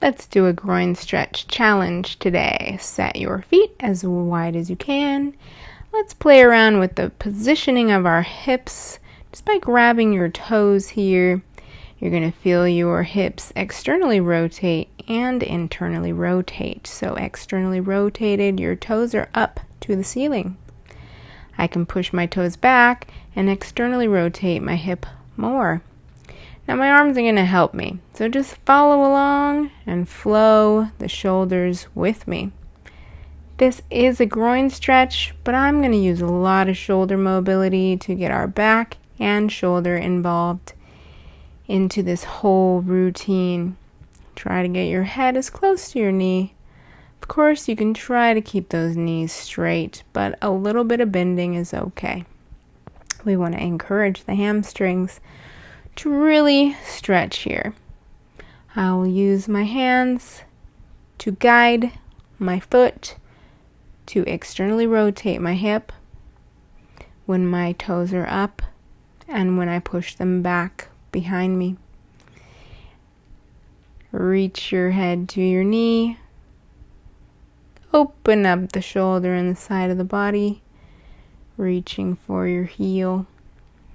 Let's do a groin stretch challenge today. Set your feet as wide as you can. Let's play around with the positioning of our hips just by grabbing your toes here. You're going to feel your hips externally rotate and internally rotate. So externally rotated, your toes are up to the ceiling. I can push my toes back and externally rotate my hip more. Now my arms are going to help me, so just follow along and flow the shoulders with me. This is a groin stretch, but I'm going to use a lot of shoulder mobility to get our back and shoulder involved into this whole routine. Try to get your head as close to your knee. Of course, you can try to keep those knees straight, but a little bit of bending is okay. We want to encourage the hamstrings to really stretch here. I will use my hands to guide my foot to externally rotate my hip when my toes are up and when I push them back behind me. Reach your head to your knee. Open up the shoulder and the side of the body, reaching for your heel.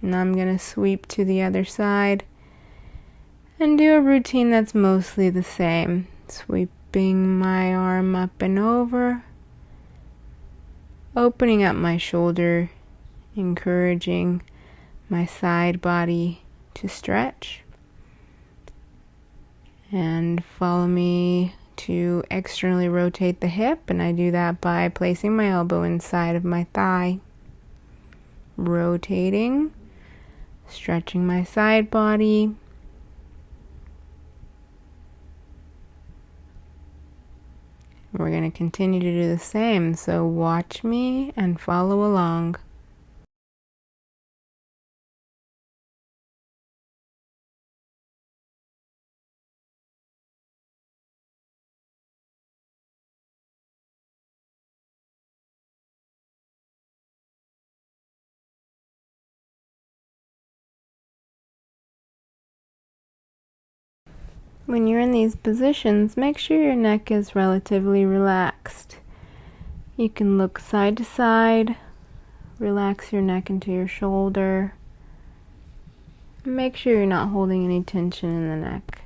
And I'm going to sweep to the other side and do a routine that's mostly the same. Sweeping my arm up and over, opening up my shoulder, encouraging my side body to stretch. And follow me to externally rotate the hip, and I do that by placing my elbow inside of my thigh. Rotating. Stretching my side body. We're going to continue to do the same, so watch me and follow along. When you're in these positions, make sure your neck is relatively relaxed. You can look side to side, relax your neck into your shoulder. Make sure you're not holding any tension in the neck.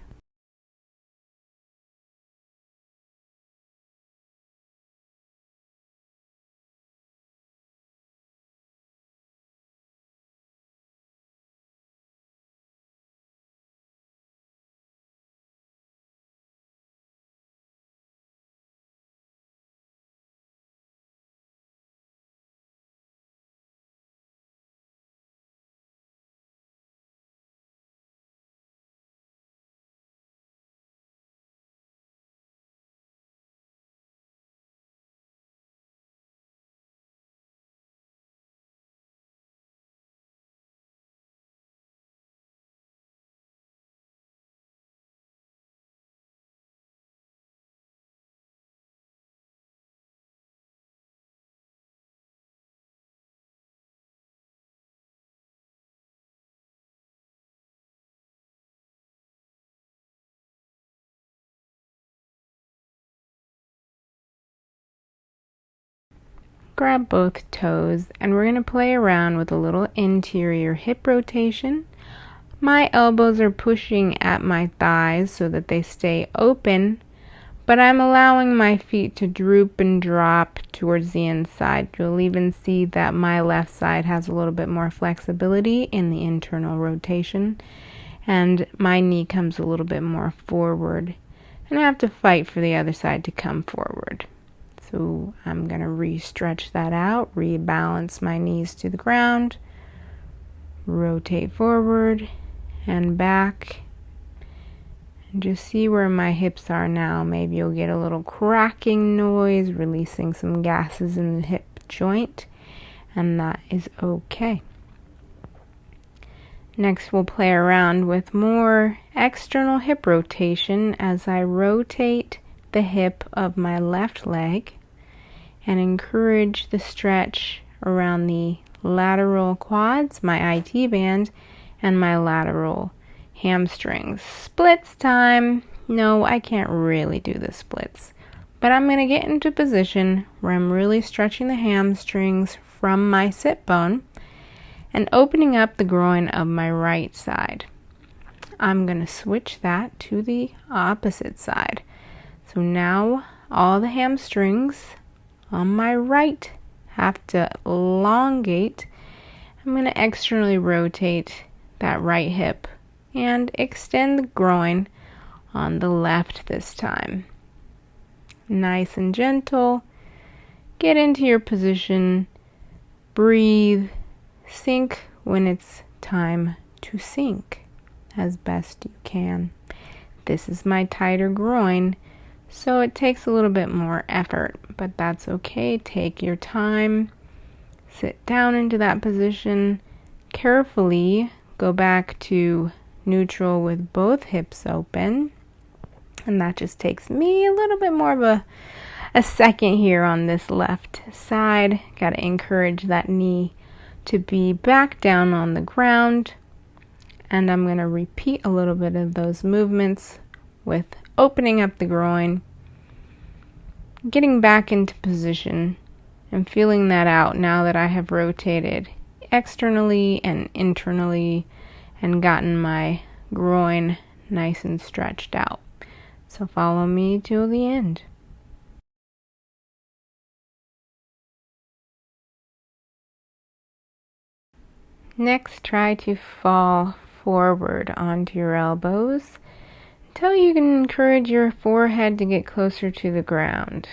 Grab both toes, and we're going to play around with a little interior hip rotation. My elbows are pushing at my thighs so that they stay open, but I'm allowing my feet to droop and drop towards the inside. You'll even see that my left side has a little bit more flexibility in the internal rotation, and my knee comes a little bit more forward, and I have to fight for the other side to come forward. So I'm going to re-stretch that out, rebalance my knees to the ground, rotate forward and back, and just see where my hips are now. Maybe you'll get a little cracking noise, releasing some gases in the hip joint, and that is okay. Next, we'll play around with more external hip rotation as I rotate the hip of my left leg and encourage the stretch around the lateral quads, my IT band, and my lateral hamstrings. Splits time. No, I can't really do the splits, but I'm going to get into a position where I'm really stretching the hamstrings from my sit bone and opening up the groin of my right side. I'm going to switch that to the opposite side. So now all the hamstrings on my right have to elongate. I'm going to externally rotate that right hip and extend the groin on the left this time. Nice and gentle. Get into your position. Breathe. Sink when it's time to sink as best you can. This is my tighter groin, so it takes a little bit more effort, but that's okay. Take your time. Sit down into that position. Carefully go back to neutral with both hips open. And that just takes me a little bit more of a second here on this left side. Got to encourage that knee to be back down on the ground. And I'm going to repeat a little bit of those movements with opening up the groin, getting back into position, and feeling that out now that I have rotated externally and internally and gotten my groin nice and stretched out. So follow me till the end. Next, try to fall forward onto your elbows until you can encourage your forehead to get closer to the ground.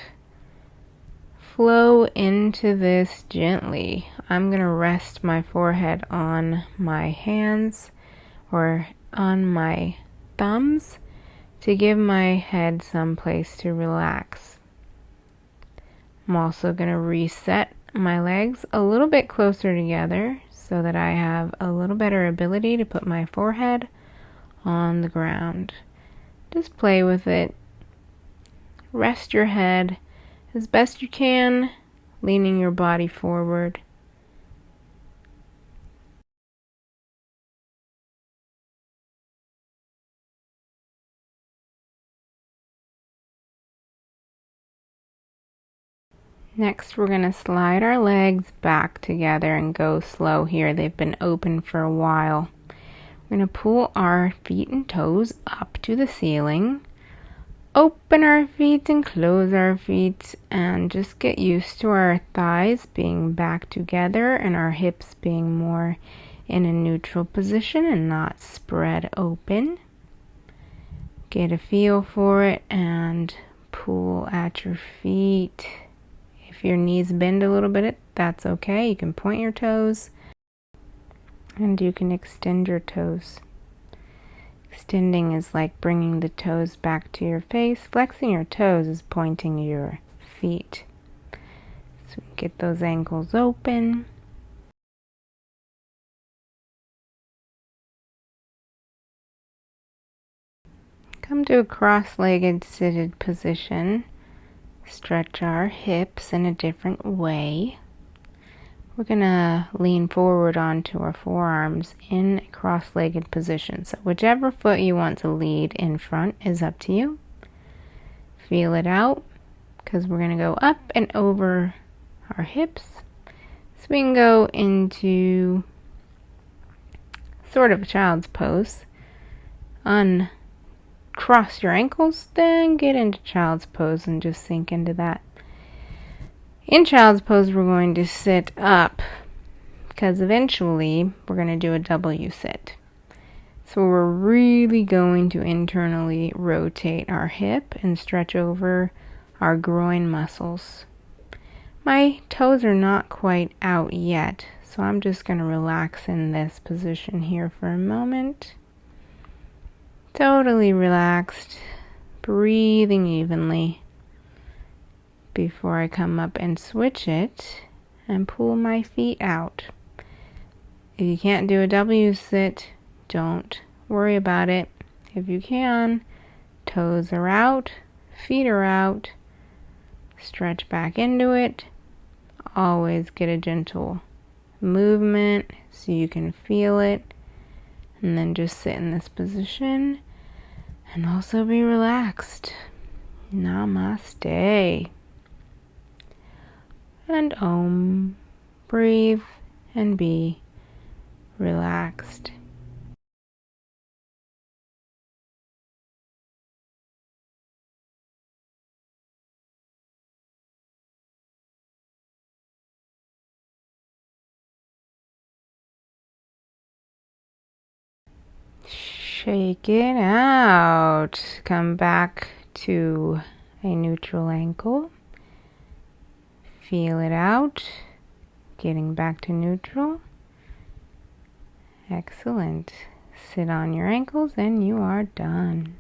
Flow into this gently. I'm going to rest my forehead on my hands or on my thumbs to give my head some place to relax. I'm also going to reset my legs a little bit closer together so that I have a little better ability to put my forehead on the ground. Just play with it. Rest your head as best you can, leaning your body forward. Next, we're going to slide our legs back together and go slow here. They've been open for a while. We're going to pull our feet and toes up to the ceiling. Open our feet and close our feet, and just get used to our thighs being back together and our hips being more in a neutral position and not spread open. Get a feel for it and pull at your feet. If your knees bend a little bit, that's okay. You can point your toes and you can extend your toes. Extending is like bringing the toes back to your face. Flexing your toes is pointing your feet. So get those ankles open. Come to a cross-legged seated position. Stretch our hips in a different way. We're going to lean forward onto our forearms in a cross-legged position. So whichever foot you want to lead in front is up to you. Feel it out because we're going to go up and over our hips. So we can go into sort of a child's pose. Uncross your ankles, then get into child's pose and just sink into that. In child's pose, we're going to sit up because eventually we're going to do a W sit. So we're really going to internally rotate our hip and stretch over our groin muscles. My toes are not quite out yet, so I'm just going to relax in this position here for a moment. Totally relaxed, breathing evenly before I come up and switch it and pull my feet out. If you can't do a W sit, don't worry about it. If you can, toes are out, feet are out, stretch back into it. Always get a gentle movement so you can feel it, and then just sit in this position And also be relaxed. Namaste. And Om. Breathe and be relaxed. Shake it out. Come back to a neutral ankle. Feel it out. Getting back to neutral. Excellent. Sit on your ankles and you are done.